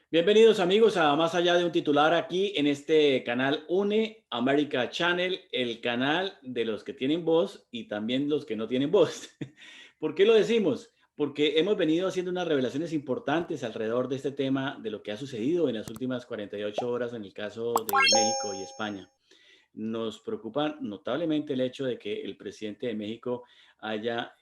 Bienvenidos amigos a Más allá de un titular aquí en este canal UNE America Channel, el canal de los que tienen voz y también los que no tienen voz. ¿Por qué lo decimos? Porque hemos venido haciendo unas revelaciones importantes alrededor de este tema, de lo que ha sucedido en las últimas 48 horas en el caso de México y España. Nos preocupa notablemente el hecho de que el presidente de México haya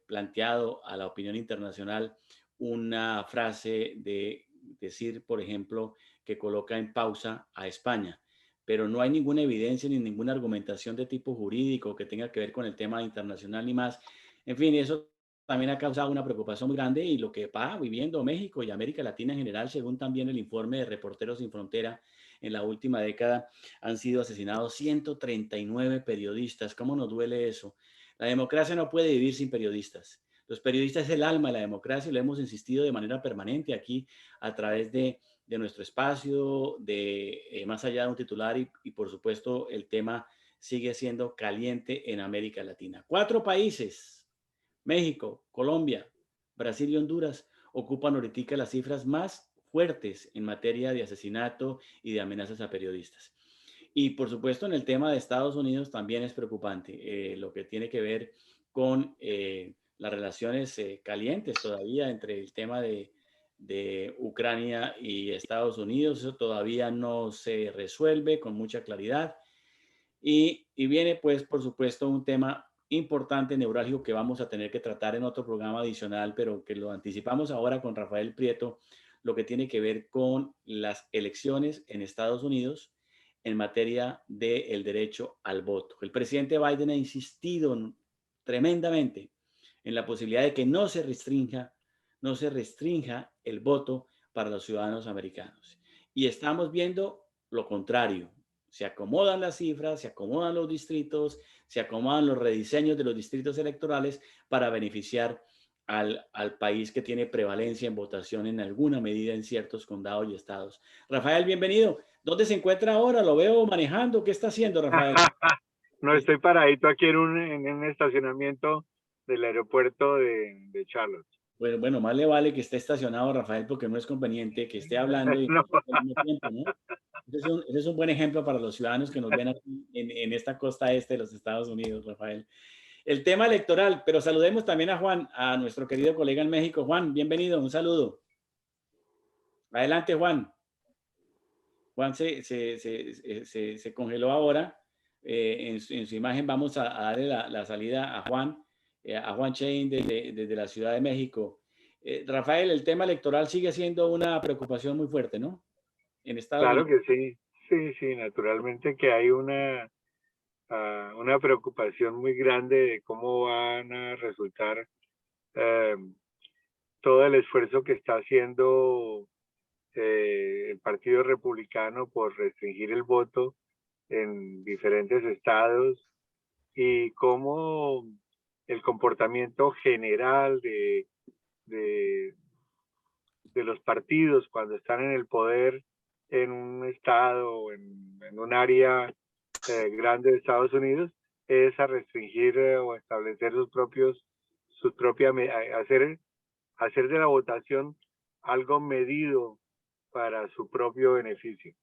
planteado a la opinión internacional una frase de decir, por ejemplo, que coloca en pausa a España, pero no hay ninguna evidencia ni ninguna argumentación de tipo jurídico que tenga que ver con el tema internacional ni más. En fin, eso también ha causado una preocupación muy grande y lo que va viviendo México y América Latina en general, según también el informe de Reporteros Sin Frontera, en la última década han sido asesinados 139 periodistas. ¿Cómo nos duele eso? La democracia no puede vivir sin periodistas. Los periodistas es el alma de la democracia y lo hemos insistido de manera permanente aquí a través de nuestro espacio, de más allá de un titular y por supuesto el tema sigue siendo caliente en América Latina. 4 países, México, Colombia, Brasil y Honduras, ocupan ahorita las cifras más fuertes en materia de asesinato y de amenazas a periodistas. Y por supuesto en el tema de Estados Unidos también es preocupante lo que tiene que ver con las relaciones calientes todavía entre el tema de Ucrania y Estados Unidos. Eso todavía no se resuelve con mucha claridad. Y viene pues por supuesto un tema importante, neurálgico, que vamos a tener que tratar en otro programa adicional, pero que lo anticipamos ahora con Rafael Prieto, lo que tiene que ver con las elecciones en Estados Unidos en materia del derecho al voto. El presidente Biden ha insistido tremendamente en la posibilidad de que no se restrinja el voto para los ciudadanos americanos. Y estamos viendo lo contrario. Se acomodan las cifras, se acomodan los distritos, se acomodan los rediseños de los distritos electorales para beneficiar al país que tiene prevalencia en votación en alguna medida en ciertos condados y estados. Rafael, bienvenido. ¿Dónde se encuentra ahora? Lo veo manejando. ¿Qué está haciendo, Rafael? No, estoy paradito aquí en un estacionamiento del aeropuerto de Charlotte. Bueno, más le vale que esté estacionado, Rafael, porque no es conveniente que esté hablando y No. al mismo tiempo, ¿no? Ese es un buen ejemplo para los ciudadanos que nos ven aquí en esta costa este de los Estados Unidos, Rafael. El tema electoral, pero saludemos también a Juan, a nuestro querido colega en México. Juan, bienvenido, un saludo. Adelante, Juan. Juan se congeló ahora. En su imagen vamos a darle la salida a Juan Chain desde la Ciudad de México. Rafael, el tema electoral sigue siendo una preocupación muy fuerte, ¿no? En Estados Claro Unidos. que sí, sí, naturalmente que hay una preocupación muy grande de cómo van a resultar eh, todo el esfuerzo que está haciendo el Partido Republicano por restringir el voto en diferentes estados y cómo el comportamiento general de, de los partidos cuando están en el poder en un estado o en un área grande de Estados Unidos es a restringir o establecer hacer de la votación algo medido para su propio beneficio.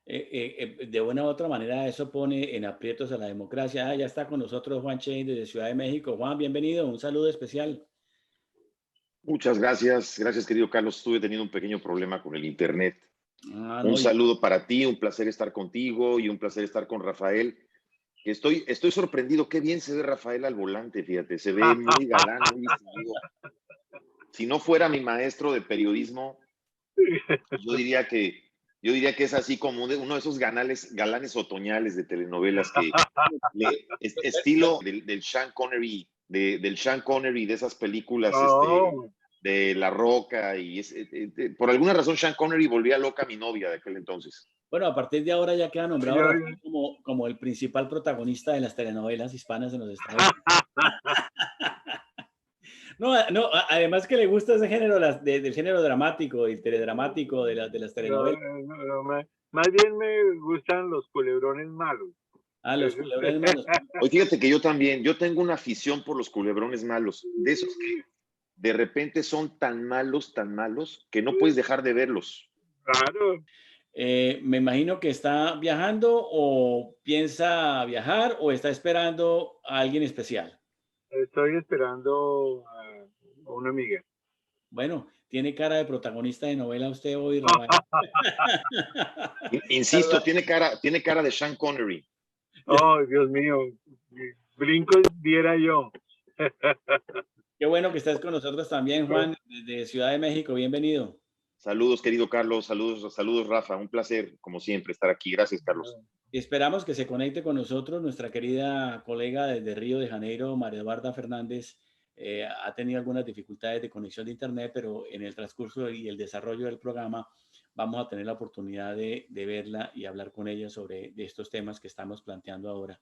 De una u otra manera eso pone en aprietos a la democracia. Ya está con nosotros Juan Chain desde Ciudad de México. Juan, bienvenido, un saludo especial. Muchas gracias, querido Carlos. Estuve teniendo un pequeño problema con el internet. Un No, saludo para ti, un placer estar contigo y un placer estar con Rafael. Estoy sorprendido, qué bien se ve Rafael al volante, fíjate, se ve muy galán, muy distinguido. Si no fuera mi maestro de periodismo, Yo diría que es así como uno de esos galanes otoñales de telenovelas que estilo del Sean Connery, del Sean Connery de esas películas Oh, de La Roca por alguna razón Sean Connery volvía loca a mi novia de aquel entonces. Bueno, a partir de ahora ya queda nombrado yo- Rafael como el principal protagonista de las telenovelas hispanas en los Estados Unidos. No, no, además que le gusta ese género del género dramático y teledramático de las no, telenovelas. no, más bien me gustan los culebrones malos. Ah, los culebrones malos. Oye, fíjate que yo tengo una afición por los culebrones malos, de esos que de repente son tan malos, que no puedes dejar de verlos. Claro, Me imagino que está viajando o piensa viajar o está esperando a alguien especial. estoy esperando a una amiga. Bueno, tiene cara de protagonista de novela usted hoy, Rafael. Insisto, tiene cara de Sean Connery. Oh, Dios mío, brincos diera yo. Qué bueno que estés con nosotros también, Juan, desde Ciudad de México. Bienvenido. Saludos, querido Carlos. Saludos, Rafa. Un placer, como siempre, estar aquí. Gracias, Carlos. Y esperamos que se conecte con nosotros nuestra querida colega desde Río de Janeiro, María Eduarda Fernández. Ha tenido algunas dificultades de conexión de Internet, pero en el transcurso y el desarrollo del programa vamos a tener la oportunidad de verla y hablar con ella sobre de estos temas que estamos planteando ahora.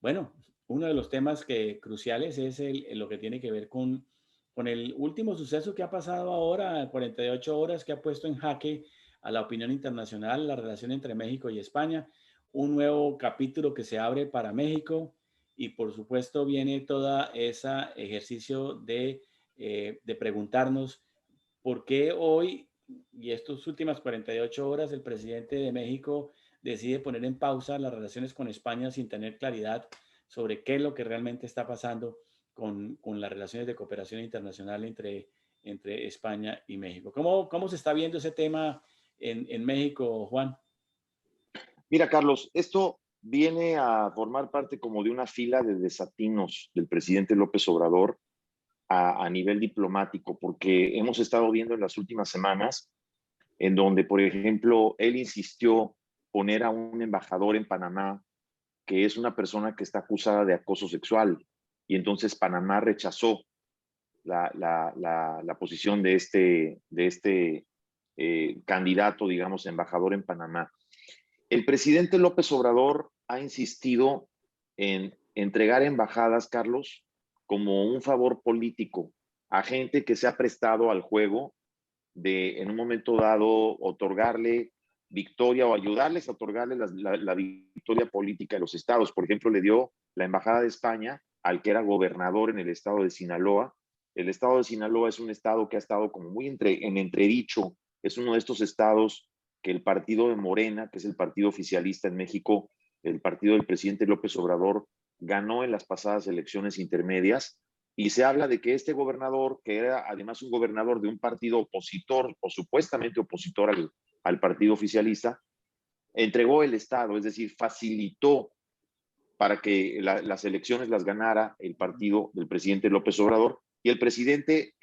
Bueno, uno de los temas cruciales es lo que tiene que ver con el último suceso que ha pasado ahora, 48 horas, que ha puesto en jaque a la opinión internacional, la relación entre México y España, un nuevo capítulo que se abre para México y por supuesto viene todo ese ejercicio de preguntarnos por qué hoy y estas últimas 48 horas el presidente de México decide poner en pausa las relaciones con España sin tener claridad sobre qué es lo que realmente está pasando con las relaciones de cooperación internacional entre España y México. ¿Cómo se está viendo ese tema en México, Juan? Mira, Carlos, esto viene a formar parte como de una fila de desatinos del presidente López Obrador a nivel diplomático, porque hemos estado viendo en las últimas semanas en donde, por ejemplo, él insistió poner a un embajador en Panamá que es una persona que está acusada de acoso sexual, y entonces Panamá rechazó la posición de este candidato, digamos, embajador en Panamá. El presidente López Obrador ha insistido en entregar embajadas, Carlos, como un favor político a gente que se ha prestado al juego de, en un momento dado, otorgarle victoria o ayudarles a otorgarle la victoria política de los estados. Por ejemplo, le dio la embajada de España al que era gobernador en el estado de Sinaloa. El estado de Sinaloa es un estado que ha estado como muy en entredicho. Es uno de estos estados que el partido de Morena, que es el partido oficialista en México, el partido del presidente López Obrador, ganó en las pasadas elecciones intermedias, y se habla de que este gobernador, que era además un gobernador de un partido opositor o supuestamente opositor al partido oficialista, entregó el Estado, es decir, facilitó para que las elecciones las ganara el partido del presidente López Obrador, y el presidente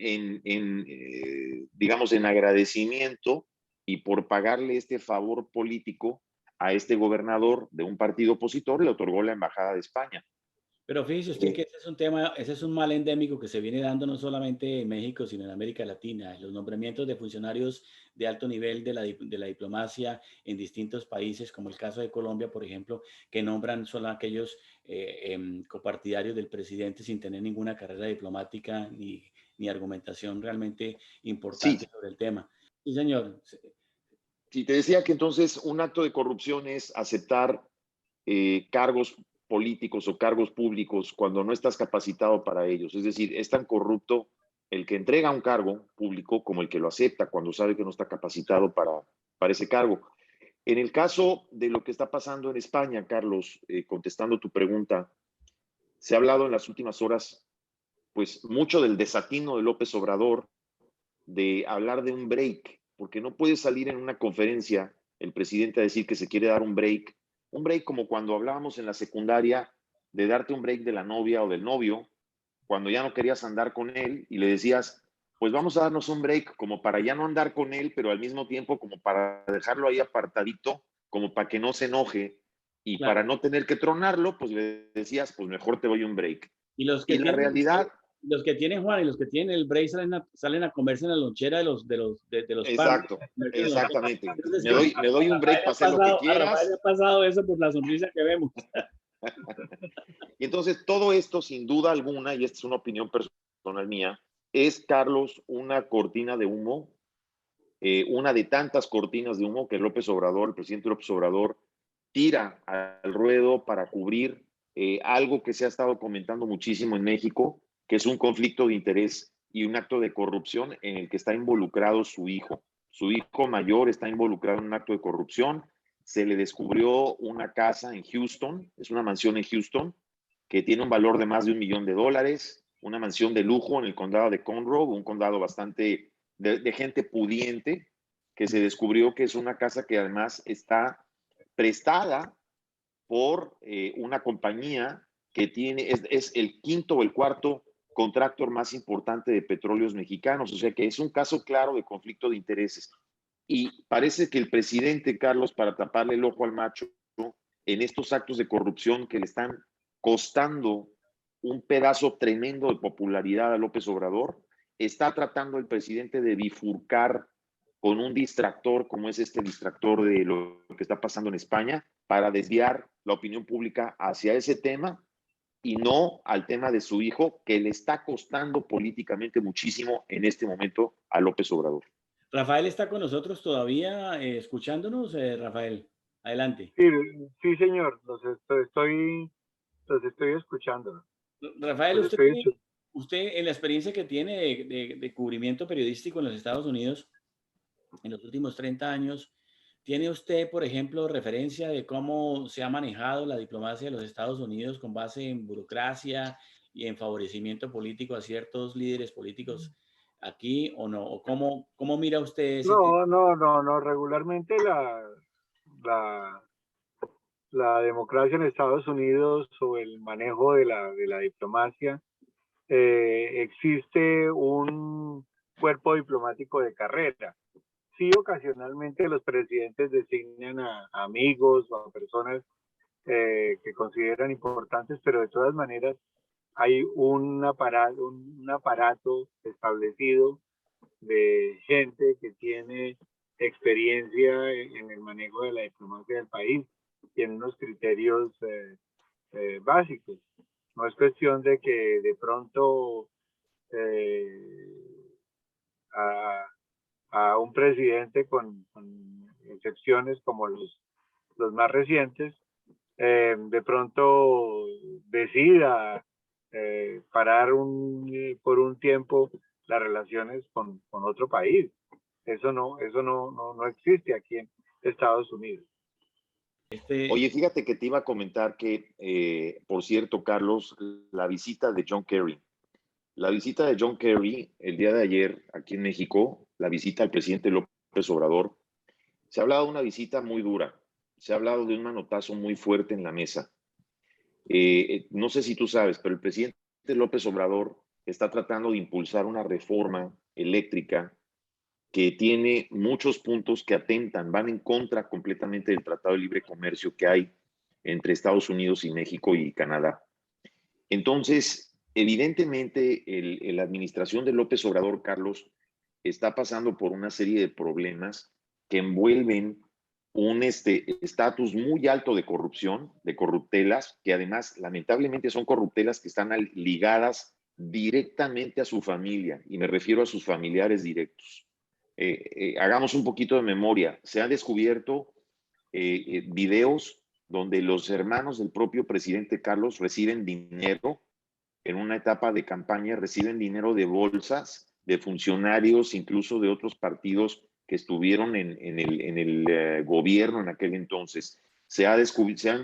digamos, en agradecimiento y por pagarle este favor político a este gobernador de un partido opositor, le otorgó la embajada de España. Pero fíjese usted que ese es un tema, ese es un mal endémico que se viene dando no solamente en México, sino en América Latina. Los nombramientos de funcionarios de alto nivel de la diplomacia en distintos países, como el caso de Colombia, por ejemplo, que nombran solo aquellos copartidarios del presidente sin tener ninguna carrera diplomática ni argumentación realmente importante Sí, sobre el tema. Sí, señor. si te decía que entonces un acto de corrupción es aceptar cargos políticos o cargos públicos cuando no estás capacitado para ellos. Es decir, es tan corrupto el que entrega un cargo público como el que lo acepta cuando sabe que no está capacitado para ese cargo. En el caso de lo que está pasando en España, Carlos, contestando tu pregunta, se ha hablado en las últimas horas, pues mucho del desatino de López Obrador, de hablar de un break, porque no puede salir en una conferencia el presidente a decir que se quiere dar un break como cuando hablábamos en la secundaria de darte un break de la novia o del novio, cuando ya no querías andar con él y le decías, pues vamos a darnos un break como para ya no andar con él, pero al mismo tiempo como para dejarlo ahí apartadito, como para que no se enoje y Claro. para no tener que tronarlo, pues le decías, pues mejor te doy un break. Y los Y que la tienen, realidad, los que tienen, Juan, y los que tienen el break salen a comerse en la lonchera de los partners. exacto, exactamente. Entonces, Me doy un break para hacer lo que A Rafael le quieras. ha pasado eso por la sonrisa que vemos. Y entonces todo esto, sin duda alguna, y esta es una opinión personal mía, es, Carlos, una cortina de humo, una de tantas cortinas de humo que López Obrador, el presidente López Obrador, tira al ruedo para cubrir algo que se ha estado comentando muchísimo en México, que es un conflicto de interés y un acto de corrupción en el que está involucrado su hijo. Su hijo mayor está involucrado en un acto de corrupción. Se le descubrió una casa en Houston, es una mansión en Houston, que tiene un valor de más de $1 millón, una mansión de lujo en el condado de Conroe, un condado bastante de gente pudiente, que se descubrió que es una casa que además está prestada por una compañía que es el quinto o el cuarto contractor más importante de petróleos mexicanos. O sea que es un caso claro de conflicto de intereses. Y parece que el presidente, Carlos, para taparle el ojo al macho, en estos actos de corrupción que le están costando un pedazo tremendo de popularidad a López Obrador, está tratando el presidente de bifurcar con un distractor como es este distractor de lo que está pasando en España para desviar la opinión pública hacia ese tema y no al tema de su hijo, que le está costando políticamente muchísimo en este momento a López Obrador. Rafael está con nosotros todavía escuchándonos. Rafael, adelante. Sí, sí, señor, los estoy escuchando. Rafael, Los estoy escuchando. usted en la experiencia que tiene de cubrimiento periodístico en los Estados Unidos en los últimos 30 años, ¿tiene usted, por ejemplo, referencia de cómo se ha manejado la diplomacia de los Estados Unidos con base en burocracia y en favorecimiento político a ciertos líderes políticos aquí o no? ¿O cómo mira usted ese tema? No. Regularmente la, la democracia en Estados Unidos o el manejo de la diplomacia, existe un cuerpo diplomático de carrera. Sí, ocasionalmente los presidentes designan a amigos o a personas que consideran importantes, pero de todas maneras hay un aparato establecido de gente que tiene experiencia en el manejo de la diplomacia del país y en unos criterios básicos. No es cuestión de que de pronto a un presidente con excepciones como los más recientes, de pronto decida parar por un tiempo las relaciones con otro país. Eso no existe aquí en Estados Unidos. Oye, fíjate que te iba a comentar que, por cierto, Carlos, la visita de John Kerry el día de ayer aquí en México, la visita al presidente López Obrador, se ha hablado de una visita muy dura, se ha hablado de un manotazo muy fuerte en la mesa. No sé si tú sabes, pero el presidente López Obrador está tratando de impulsar una reforma eléctrica que tiene muchos puntos que atentan, van en contra completamente del Tratado de Libre Comercio que hay entre Estados Unidos y México y Canadá. Entonces, evidentemente, la administración de López Obrador, Carlos, está pasando por una serie de problemas que envuelven un estatus muy alto de corrupción, de corruptelas, que además, lamentablemente, son corruptelas que están ligadas directamente a su familia, y me refiero a sus familiares directos. Hagamos un poquito de memoria. Se han descubierto videos donde los hermanos del propio presidente Carlos reciben dinero en una etapa de campaña, reciben dinero de bolsas de funcionarios, incluso de otros partidos que estuvieron en el gobierno en aquel entonces. Se han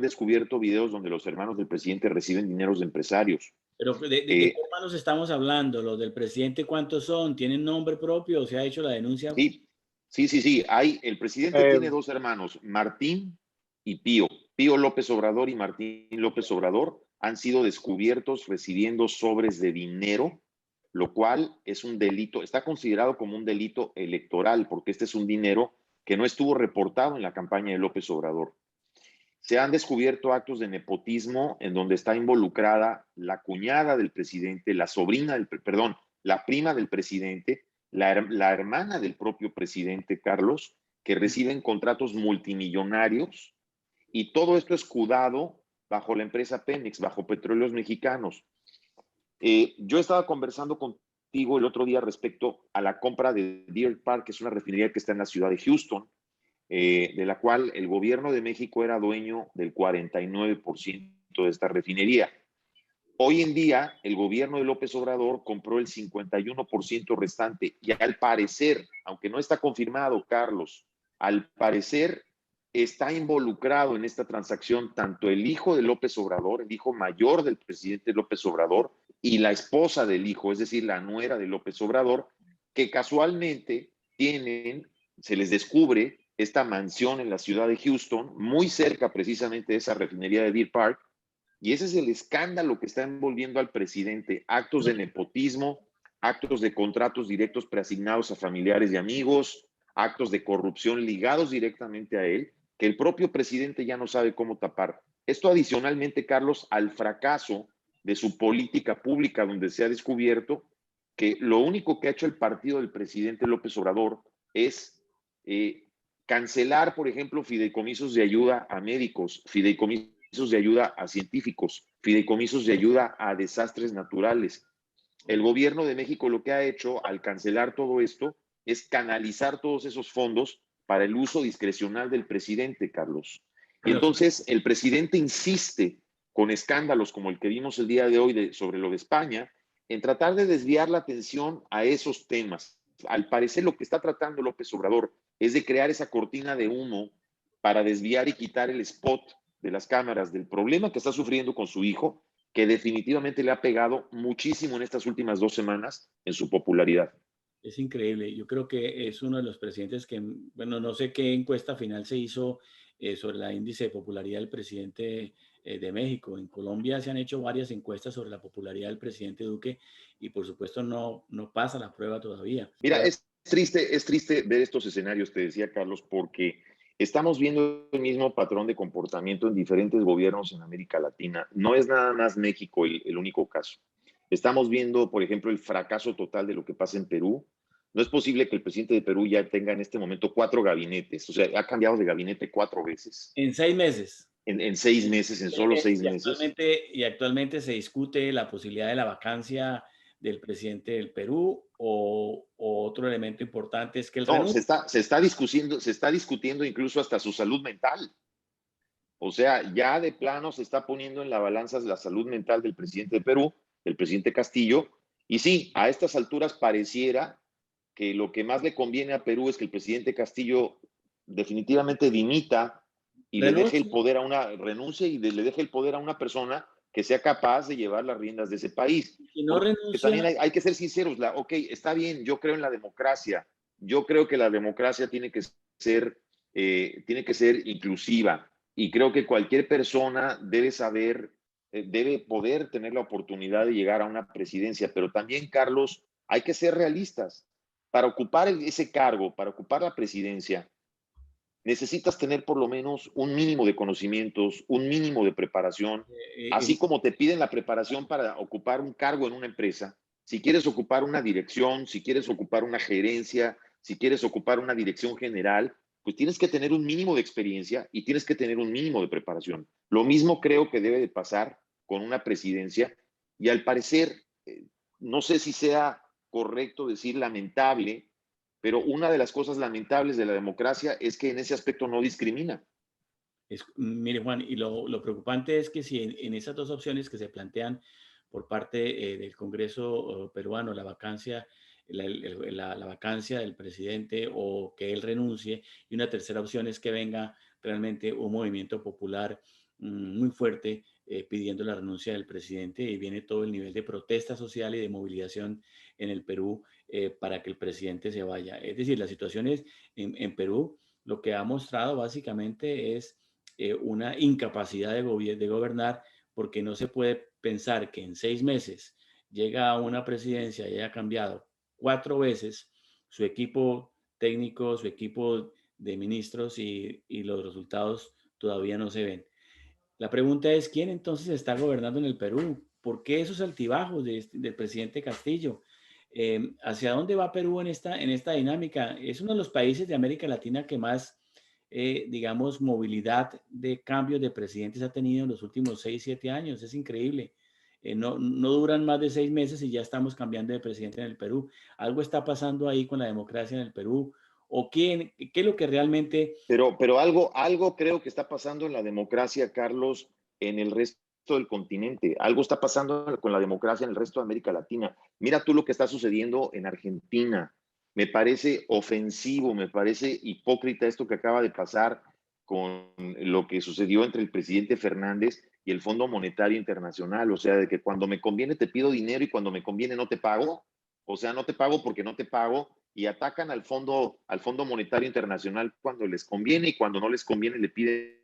descubierto videos donde los hermanos del presidente reciben dineros de empresarios. Pero ¿de qué hermanos estamos hablando? ¿Los del presidente cuántos son? ¿Tienen nombre propio o se ha hecho la denuncia? Sí. El presidente tiene dos hermanos, Martín y Pío. Pío López Obrador y Martín López Obrador han sido descubiertos recibiendo sobres de dinero. lo cual es un delito, está considerado como un delito electoral, porque este es un dinero que no estuvo reportado en la campaña de López Obrador. Se han descubierto actos de nepotismo en donde está involucrada la cuñada del presidente, la sobrina del, perdón, la prima del presidente, la hermana del propio presidente Carlos, que reciben contratos multimillonarios, y todo esto escudado bajo la empresa Pemex, bajo Petróleos Mexicanos. Yo estaba conversando contigo el otro día respecto a la compra de Deer Park, que es una refinería que está en la ciudad de Houston, de la cual el gobierno de México era dueño del 49% de esta refinería. Hoy en día, el gobierno de López Obrador compró el 51% restante y al parecer, aunque no está confirmado, Carlos, al parecer está involucrado en esta transacción tanto el hijo de López Obrador, el hijo mayor del presidente López Obrador, y la esposa del hijo, es decir, la nuera de López Obrador, que casualmente se les descubre esta mansión en la ciudad de Houston, muy cerca precisamente de esa refinería de Deer Park, y ese es el escándalo que está envolviendo al presidente: actos de nepotismo, actos de contratos directos preasignados a familiares y amigos, actos de corrupción ligados directamente a él, que el propio presidente ya no sabe cómo tapar. Esto adicionalmente, Carlos, al fracaso de su política pública, donde se ha descubierto que lo único que ha hecho el partido del presidente López Obrador es cancelar, por ejemplo, fideicomisos de ayuda a médicos, fideicomisos de ayuda a científicos, fideicomisos de ayuda a desastres naturales. El gobierno de México lo que ha hecho al cancelar todo esto es canalizar todos esos fondos para el uso discrecional del presidente, Carlos. Y entonces el presidente insiste con escándalos como el que vimos el día de hoy sobre lo de España, en tratar de desviar la atención a esos temas. Al parecer lo que está tratando López Obrador es de crear esa cortina de humo para desviar y quitar el spot de las cámaras del problema que está sufriendo con su hijo, que definitivamente le ha pegado muchísimo en estas últimas 2 semanas en su popularidad. Es increíble. Yo creo que es uno de los presidentes que, bueno, no sé qué encuesta final se hizo sobre la índice de popularidad del presidente de México. En Colombia se han hecho varias encuestas sobre la popularidad del presidente Duque y por supuesto no pasa la prueba todavía. Mira, es triste ver estos escenarios, te decía Carlos, porque estamos viendo el mismo patrón de comportamiento en diferentes gobiernos en América Latina. No es nada más México el único caso. Estamos viendo, por ejemplo, el fracaso total de lo que pasa en Perú. No es posible que el presidente de Perú ya tenga en este momento 4 gabinetes, o sea, ha cambiado de gabinete 4 veces. En 6 meses. En 6 meses, en solo 6 meses. Y actualmente se discute la posibilidad de la vacancia del presidente del Perú o otro elemento importante es que el no, se está discutiendo incluso hasta su salud mental. O sea, ya de plano se está poniendo en la balanza la salud mental del presidente de Perú, del presidente Castillo. Y sí, a estas alturas pareciera que lo que más le conviene a Perú es que el presidente Castillo definitivamente dimita y le deje el poder renuncie y le deje el poder a una persona que sea capaz de llevar las riendas de ese país. Si no renuncia, también hay que ser sinceros. Ok, está bien, yo creo en la democracia. Yo creo que la democracia tiene que ser inclusiva. Y creo que cualquier persona debe saber, debe poder tener la oportunidad de llegar a una presidencia. Pero también, Carlos, hay que ser realistas. Para ocupar ese cargo, para ocupar la presidencia, necesitas tener por lo menos un mínimo de conocimientos, un mínimo de preparación, así como te piden la preparación para ocupar un cargo en una empresa. Si quieres ocupar una dirección, si quieres ocupar una gerencia, si quieres ocupar una dirección general, pues tienes que tener un mínimo de experiencia y tienes que tener un mínimo de preparación. Lo mismo creo que debe de pasar con una presidencia y al parecer, no sé si sea correcto decir lamentable, pero una de las cosas lamentables de la democracia es que en ese aspecto no discrimina. Mire, Juan, y lo preocupante es que si en esas dos opciones que se plantean por parte del Congreso peruano, la vacancia, la vacancia del presidente o que él renuncie, y una tercera opción es que venga realmente un movimiento popular muy fuerte pidiendo la renuncia del presidente y viene todo el nivel de protesta social y de movilización en el Perú para que el presidente se vaya. Es decir, la situación es en Perú, lo que ha mostrado básicamente es una incapacidad de gobernar porque no se puede pensar que en 6 meses llega a una presidencia y haya cambiado 4 veces su equipo técnico, su equipo de ministros y los resultados todavía no se ven. La pregunta es, ¿quién entonces está gobernando en el Perú? ¿Por qué esos altibajos del presidente Castillo? ¿Hacia dónde va Perú en esta dinámica? Es uno de los países de América Latina que más, digamos, movilidad de cambios de presidentes ha tenido en los últimos 6, 7 años. Es increíble. No duran más de 6 meses y ya estamos cambiando de presidente en el Perú. Algo está pasando ahí con la democracia en el Perú. ¿O qué es lo que realmente... Pero algo creo que está pasando en la democracia, Carlos, en el resto del continente. Algo está pasando con la democracia en el resto de América Latina. Mira tú lo que está sucediendo en Argentina. Me parece ofensivo, me parece hipócrita esto que acaba de pasar con lo que sucedió entre el presidente Fernández y el Fondo Monetario Internacional. O sea, de que cuando me conviene te pido dinero y cuando me conviene no te pago. O sea, no te pago porque no te pago y atacan al Fondo Monetario Internacional cuando les conviene y cuando no les conviene le piden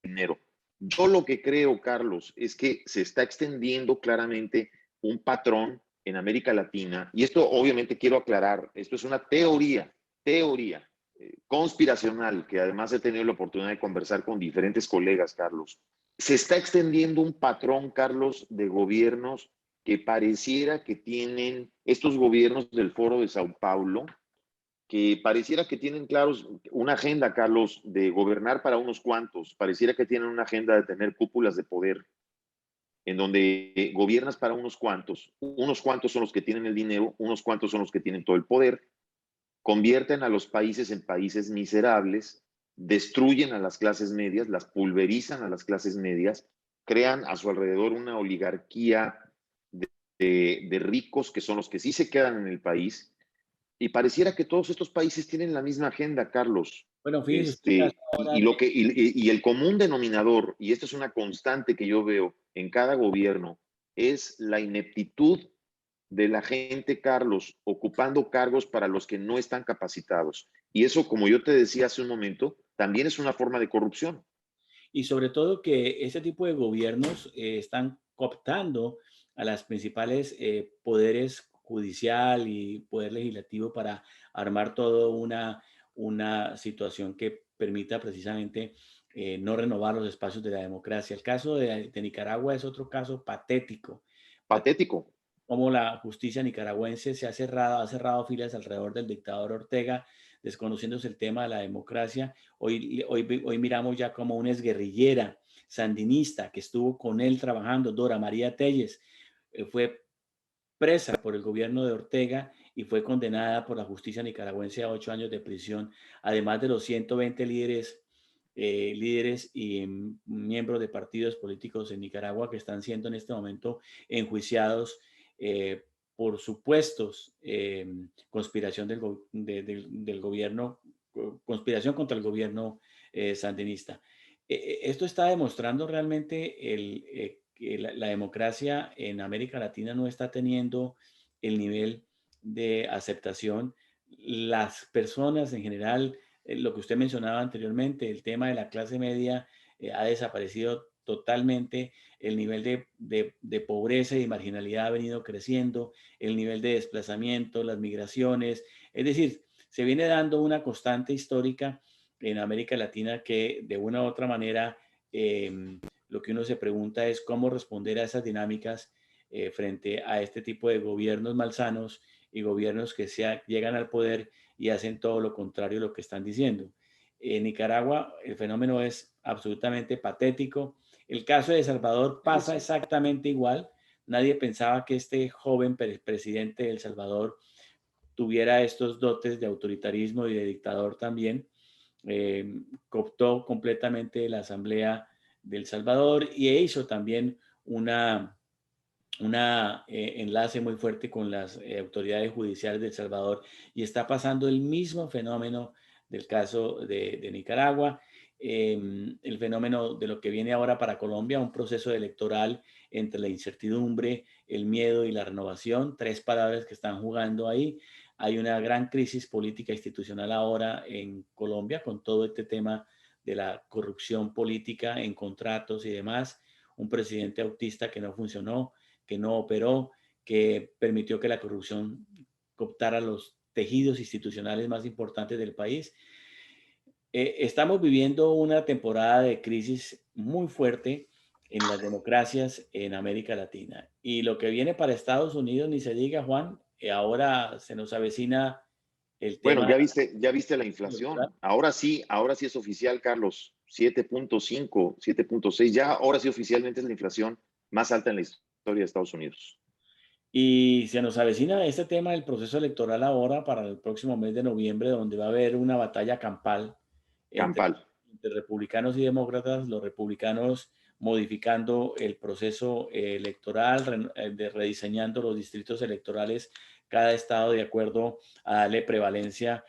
dinero. Yo lo que creo, Carlos, es que se está extendiendo claramente un patrón en América Latina, y esto obviamente quiero aclarar, esto es una teoría conspiracional, que además he tenido la oportunidad de conversar con diferentes colegas, Carlos. Se está extendiendo un patrón, Carlos, de gobiernos que pareciera que tienen estos gobiernos del Foro de Sao Paulo, que pareciera que tienen claros una agenda, Carlos, de gobernar para unos cuantos, pareciera que tienen una agenda de tener cúpulas de poder, en donde gobiernas para unos cuantos son los que tienen el dinero, unos cuantos son los que tienen todo el poder, convierten a los países en países miserables, destruyen a las clases medias, las pulverizan a las clases medias, crean a su alrededor una oligarquía de ricos que son los que sí se quedan en el país. Y pareciera que todos estos países tienen la misma agenda, Carlos. Bueno, fíjese usted el caso ahora Y el común denominador, y esto es una constante que yo veo en cada gobierno, es la ineptitud de la gente, Carlos, ocupando cargos para los que no están capacitados. Y eso, como yo te decía hace un momento, también es una forma de corrupción. y sobre todo que ese tipo de gobiernos están cooptando a las principales poderes judicial y poder legislativo para armar toda una situación que permita precisamente no renovar los espacios de la democracia. El caso de Nicaragua es otro caso patético, Patético. como la justicia nicaragüense ha cerrado filas alrededor del dictador Ortega, desconociéndose el tema de la democracia. Hoy miramos ya como una exguerrillera sandinista que estuvo con él trabajando, Dora María Telles, fue presa por el gobierno de Ortega y fue condenada por la justicia nicaragüense a 8 años de prisión, además de los 120 líderes y miembros de partidos políticos en Nicaragua que están siendo en este momento enjuiciados eh, por supuestos conspiración del gobierno, conspiración contra el gobierno sandinista. Esto está demostrando realmente que la democracia en América Latina no está teniendo el nivel de aceptación. Las personas en general, lo que usted mencionaba anteriormente, el tema de la clase media ha desaparecido totalmente, el nivel de pobreza y marginalidad ha venido creciendo, el nivel de desplazamiento, las migraciones, es decir, se viene dando una constante histórica en América Latina que de una u otra manera lo que uno se pregunta es cómo responder a esas dinámicas frente a este tipo de gobiernos malsanos y gobiernos que llegan al poder y hacen todo lo contrario a lo que están diciendo. En Nicaragua el fenómeno es absolutamente patético. El caso de El Salvador pasa exactamente igual. Nadie pensaba que este joven presidente de El Salvador tuviera estos dotes de autoritarismo y de dictador también. Cooptó completamente la Asamblea de El Salvador y hizo también una enlace muy fuerte con las autoridades judiciales de El Salvador y está pasando el mismo fenómeno del caso de Nicaragua, el fenómeno de lo que viene ahora para Colombia, un proceso electoral entre la incertidumbre, el miedo y la renovación, tres palabras que están jugando ahí. Hay una gran crisis política institucional ahora en Colombia con todo este tema de la corrupción política en contratos y demás, un presidente autista que no funcionó, que no operó, que permitió que la corrupción cooptara los tejidos institucionales más importantes del país. Estamos viviendo una temporada de crisis muy fuerte en las democracias en América Latina. Y lo que viene para Estados Unidos, ni se diga, Juan, ahora se nos avecina el Bueno, tema ya viste la inflación. Ahora sí es oficial, Carlos. 7.5, 7.6. Ya, ahora sí oficialmente es la inflación más alta en la historia de Estados Unidos. y se nos avecina este tema del proceso electoral ahora para el próximo mes de noviembre, donde va a haber una batalla campal entre, Campal. entre republicanos y demócratas, los republicanos modificando el proceso electoral, rediseñando los distritos electorales, cada estado de acuerdo a darle prevalencia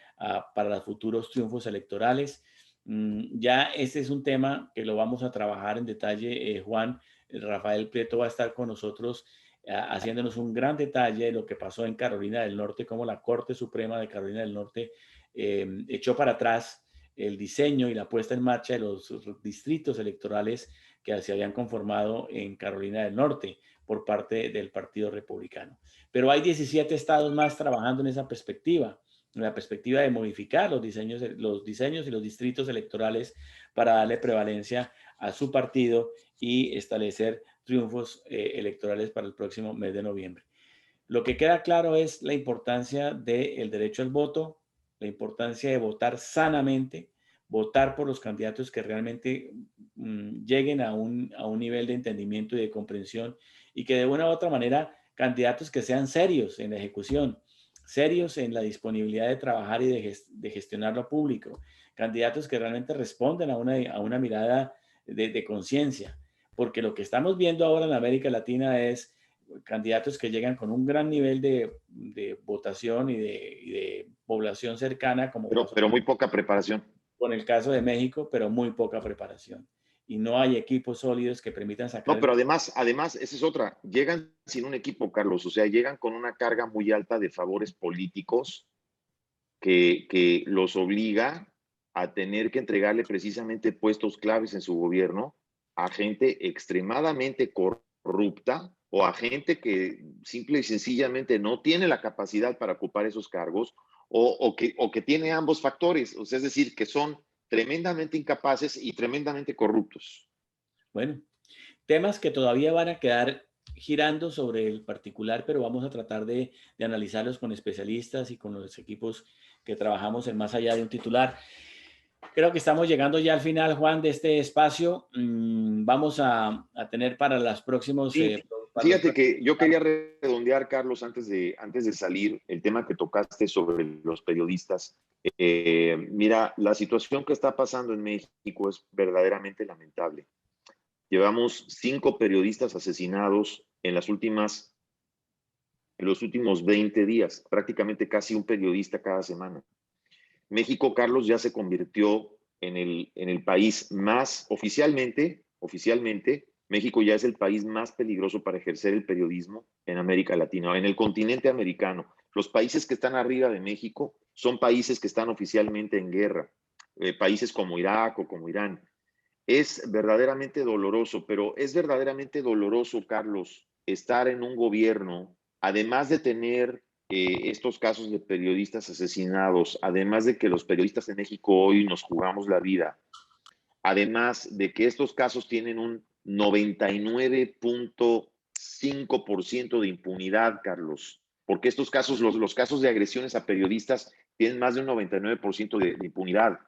para los futuros triunfos electorales. Ya este es un tema que lo vamos a trabajar en detalle, Juan. Rafael Prieto va a estar con nosotros haciéndonos un gran detalle de lo que pasó en Carolina del Norte, cómo la Corte Suprema de Carolina del Norte echó para atrás el diseño y la puesta en marcha de los distritos electorales que se habían conformado en Carolina del Norte por parte del Partido Republicano. Pero hay 17 estados más trabajando en esa perspectiva, en la perspectiva de modificar los diseños y los distritos electorales para darle prevalencia a su partido y establecer triunfos electorales para el próximo mes de noviembre. Lo que queda claro es la importancia del derecho al voto, la importancia de votar sanamente, votar por los candidatos que realmente lleguen a un nivel de entendimiento y de comprensión y que de una u otra manera candidatos que sean serios en la ejecución, serios en la disponibilidad de trabajar y de gestionar lo público, candidatos que realmente responden a una mirada de conciencia, porque lo que estamos viendo ahora en América Latina es candidatos que llegan con un gran nivel de votación y de población cercana, como Pero muy poca preparación. con el caso de México, pero muy poca preparación. Y no hay equipos sólidos que permitan sacar. No, pero además, esa es otra. Llegan sin un equipo, Carlos. O sea, llegan con una carga muy alta de favores políticos que los obliga a tener que entregarle precisamente puestos claves en su gobierno a gente extremadamente corrupta o a gente que simple y sencillamente no tiene la capacidad para ocupar esos cargos o que tiene ambos factores, o sea, es decir, que son tremendamente incapaces y tremendamente corruptos. Bueno, temas que todavía van a quedar girando sobre el particular, pero vamos a tratar de analizarlos con especialistas y con los equipos que trabajamos en más allá de un titular. Creo que estamos llegando ya al final, Juan, de este espacio. Vamos a tener para los próximos... Sí, fíjate que yo quería redondear, Carlos, antes de salir, el tema que tocaste sobre los periodistas. Mira, la situación que está pasando en México es verdaderamente lamentable. Llevamos 5 periodistas asesinados en los últimos 20 días, prácticamente casi un periodista cada semana. México, Carlos, ya se convirtió en el país más, oficialmente, México ya es el país más peligroso para ejercer el periodismo en América Latina, en el continente americano. Los países que están arriba de México son países que están oficialmente en guerra, países como Irak o como Irán. Es verdaderamente doloroso, pero es verdaderamente doloroso, Carlos, estar en un gobierno, además de tener estos casos de periodistas asesinados, además de que los periodistas en México hoy nos jugamos la vida, además de que estos casos tienen un 99.5% de impunidad, Carlos, porque estos casos, los casos de agresiones a periodistas tienen más de un 99% de impunidad.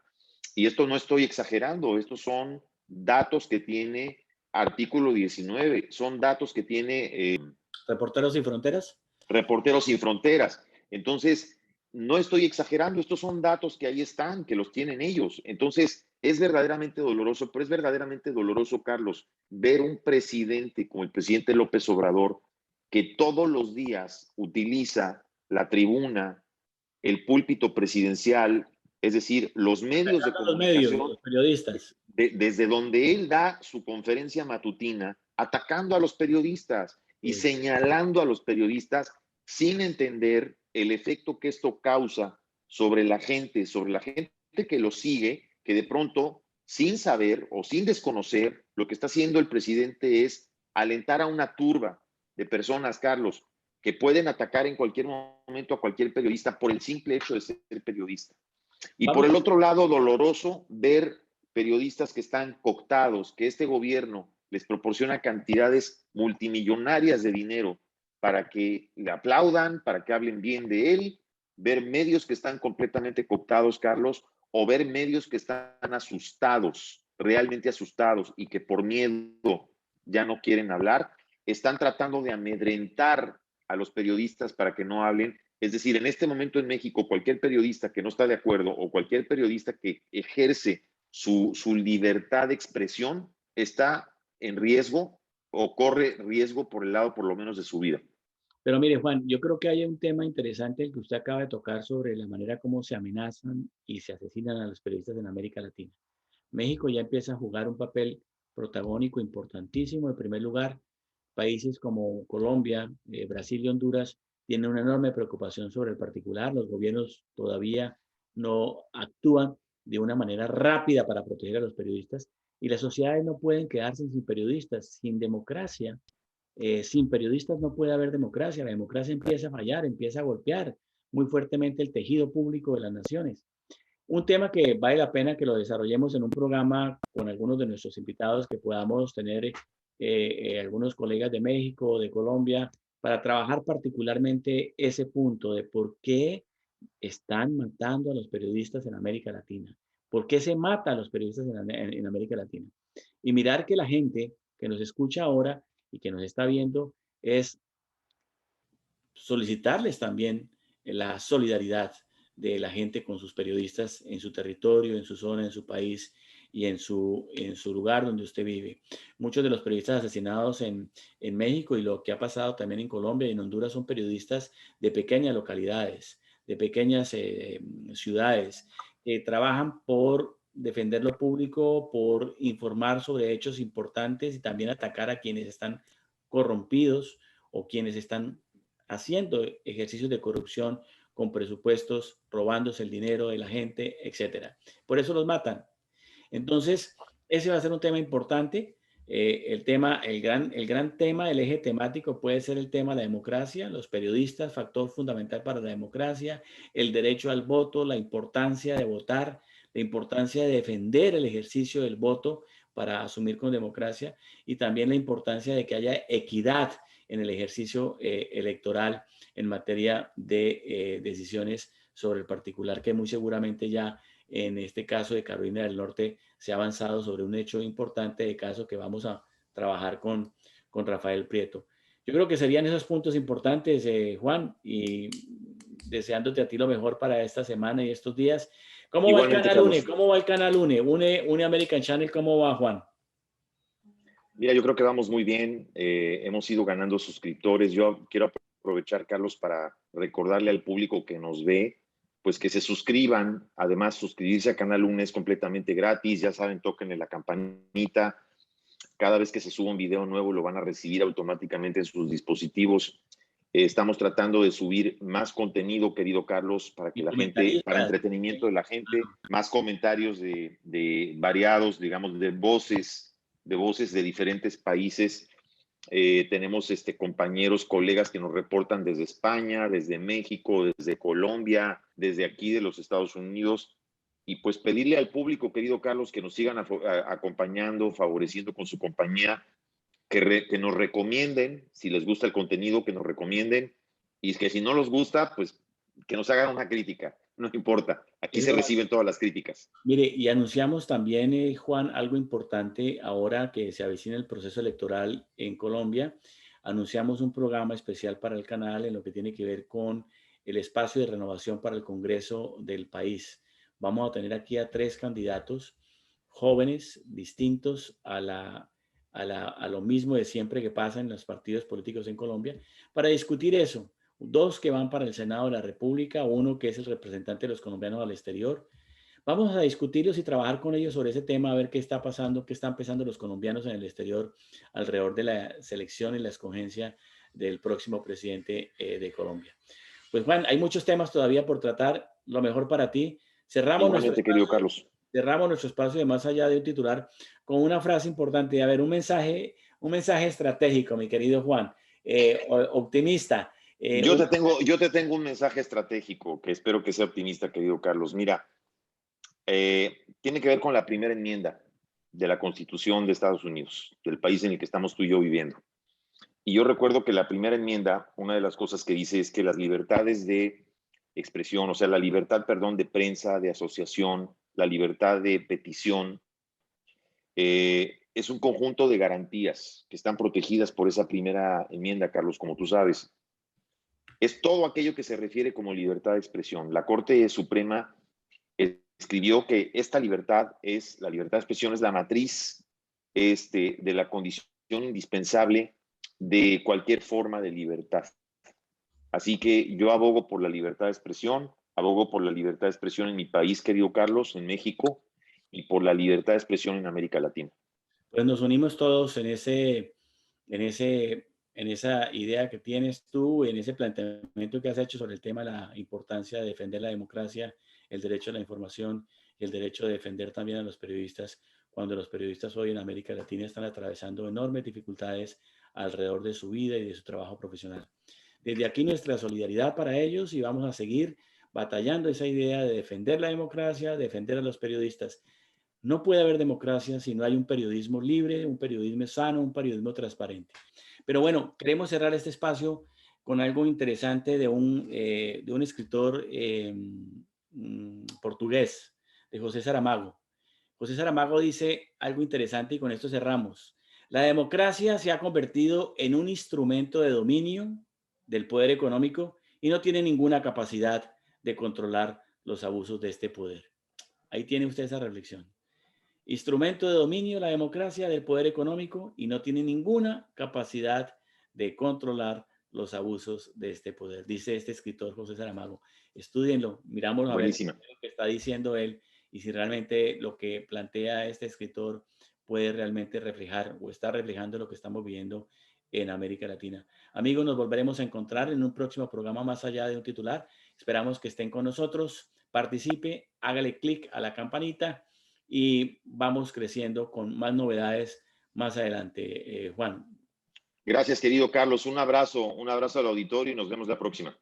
Y esto no estoy exagerando, estos son datos que tiene Artículo 19, son datos que tiene... ¿Reporteros Sin Fronteras? Reporteros Sin Fronteras. Entonces, no estoy exagerando, estos son datos que ahí están, que los tienen ellos. Entonces, es verdaderamente doloroso, pero es verdaderamente doloroso, Carlos, ver un presidente como el presidente López Obrador, que todos los días utiliza la tribuna, el púlpito presidencial, es decir, los medios de comunicación, los periodistas. Desde donde él da su conferencia matutina, atacando a los periodistas y señalando a los periodistas sin entender el efecto que esto causa sobre la gente que lo sigue, que de pronto, sin saber o sin desconocer, lo que está haciendo el presidente es alentar a una turba de personas, Carlos, que pueden atacar en cualquier momento a cualquier periodista por el simple hecho de ser periodista. Y por el otro lado, doloroso ver periodistas que están cooptados, que este gobierno les proporciona cantidades multimillonarias de dinero para que le aplaudan, para que hablen bien de él, ver medios que están completamente cooptados, Carlos, o ver medios que están asustados, realmente asustados, y que por miedo ya no quieren hablar, están tratando de amedrentar a los periodistas para que no hablen. Es decir, en este momento en México, cualquier periodista que no está de acuerdo o cualquier periodista que ejerce su libertad de expresión está en riesgo o corre riesgo por el lado por lo menos de su vida. Pero mire, Juan, yo creo que hay un tema interesante el que usted acaba de tocar sobre la manera como se amenazan y se asesinan a los periodistas en América Latina. México ya empieza a jugar un papel protagónico importantísimo. En primer lugar, países como Colombia, Brasil y Honduras tienen una enorme preocupación sobre el particular. Los gobiernos todavía no actúan de una manera rápida para proteger a los periodistas y las sociedades no pueden quedarse sin periodistas, sin democracia. Sin periodistas no puede haber democracia. La democracia empieza a fallar, empieza a golpear muy fuertemente el tejido público de las naciones. Un tema que vale la pena que lo desarrollemos en un programa con algunos de nuestros invitados, que podamos tener algunos colegas de México, de Colombia, para trabajar particularmente ese punto de por qué están matando a los periodistas en América Latina. ¿Por qué se mata a los periodistas en América Latina? Y mirar que la gente que nos escucha ahora y que nos está viendo es solicitarles también la solidaridad de la gente con sus periodistas en su territorio, en su zona, en su país y en su lugar donde usted vive. Muchos de los periodistas asesinados en México y lo que ha pasado también en Colombia y en Honduras son periodistas de pequeñas localidades, de pequeñas ciudades, que trabajan por defender lo público, por informar sobre hechos importantes y también atacar a quienes están corrompidos o quienes están haciendo ejercicios de corrupción con presupuestos, robándose el dinero de la gente, etcétera. Por eso los matan. Entonces, ese va a ser un tema importante. El gran tema, el eje temático puede ser el tema de la democracia, los periodistas, factor fundamental para la democracia, el derecho al voto, la importancia de votar, la importancia de defender el ejercicio del voto para asumir con democracia y también la importancia de que haya equidad en el ejercicio electoral en materia de decisiones sobre el particular, que muy seguramente ya en este caso de Carolina del Norte se ha avanzado sobre un hecho importante de caso que vamos a trabajar con Rafael Prieto. Yo creo que serían esos puntos importantes, Juan, y deseándote a ti lo mejor para esta semana y estos días. ¿Cómo va el canal UNE? ¿Cómo va el canal UNE? UNE American Channel, ¿cómo va, Juan? Mira, yo creo que vamos muy bien. Hemos ido ganando suscriptores. Yo quiero aprovechar, Carlos, para recordarle al público que nos ve, pues que se suscriban. Además, suscribirse a Canal UNE es completamente gratis. Ya saben, tóquenle la campanita. Cada vez que se suba un video nuevo lo van a recibir automáticamente en sus dispositivos. Estamos tratando de subir más contenido, querido Carlos, para que la gente, para entretenimiento de la gente, más comentarios de variados, digamos, de voces de diferentes países. Tenemos compañeros, colegas que nos reportan desde España, desde México, desde Colombia, desde aquí de los Estados Unidos. Y pues pedirle al público, querido Carlos, que nos sigan acompañando, favoreciendo con su compañía, que nos recomienden, si les gusta el contenido, que nos recomienden, y que si no les gusta, pues que nos hagan una crítica, no importa, aquí se reciben todas las críticas. Mire, y anunciamos también, Juan, algo importante ahora que se avecina el proceso electoral en Colombia. Anunciamos un programa especial para el canal en lo que tiene que ver con el espacio de renovación para el Congreso del país. Vamos a tener aquí a 3 candidatos jóvenes, distintos a lo mismo de siempre que pasa en los partidos políticos en Colombia, para discutir eso. 2 que van para el Senado de la República, 1 que es el representante de los colombianos al exterior. Vamos a discutirlos y trabajar con ellos sobre ese tema, a ver qué está pasando, qué están pensando los colombianos en el exterior alrededor de la selección y la escogencia del próximo presidente de Colombia. Pues Juan, hay muchos temas todavía por tratar. Lo mejor para ti. Cerramos nuestro espacio de Más Allá de un Titular con una frase importante. A ver, un mensaje estratégico, mi querido Juan, optimista. Yo te tengo un mensaje estratégico que espero que sea optimista, querido Carlos. Mira, tiene que ver con la primera enmienda de la Constitución de Estados Unidos, del país en el que estamos tú y yo viviendo. Y yo recuerdo que la primera enmienda, una de las cosas que dice es que las libertades de expresión, o sea, la libertad, perdón, de prensa, de asociación, la libertad de petición, es un conjunto de garantías que están protegidas por esa primera enmienda, Carlos, como tú sabes. Es todo aquello que se refiere como libertad de expresión. La Corte Suprema escribió que esta libertad la libertad de expresión es la matriz de la condición indispensable de cualquier forma de libertad. Así que yo abogo por la libertad de expresión, abogo por la libertad de expresión en mi país, querido Carlos, en México, y por la libertad de expresión en América Latina. Pues nos unimos todos en esa idea que tienes tú, en ese planteamiento que has hecho sobre el tema de la importancia de defender la democracia, el derecho a la información y el derecho de defender también a los periodistas, cuando los periodistas hoy en América Latina están atravesando enormes dificultades alrededor de su vida y de su trabajo profesional. Desde aquí nuestra solidaridad para ellos y vamos a seguir batallando esa idea de defender la democracia, defender a los periodistas. No puede haber democracia si no hay un periodismo libre, un periodismo sano, un periodismo transparente. Pero bueno, queremos cerrar este espacio con algo interesante de un escritor portugués, de José Saramago. José Saramago dice algo interesante y con esto cerramos. La democracia se ha convertido en un instrumento de dominio del poder económico y no tiene ninguna capacidad de controlar los abusos de este poder. Ahí tiene usted esa reflexión. Instrumento de dominio la democracia del poder económico y no tiene ninguna capacidad de controlar los abusos de este poder, dice este escritor José Saramago. Estúdienlo, miramos a ver lo que está diciendo él y si realmente lo que plantea este escritor puede realmente reflejar o está reflejando lo que estamos viviendo en América Latina. Amigos, nos volveremos a encontrar en un próximo programa Más allá de un titular. Esperamos que estén con nosotros, participe, hágale clic a la campanita y vamos creciendo con más novedades más adelante. Juan. Gracias, querido Carlos. Un abrazo al auditorio y nos vemos la próxima.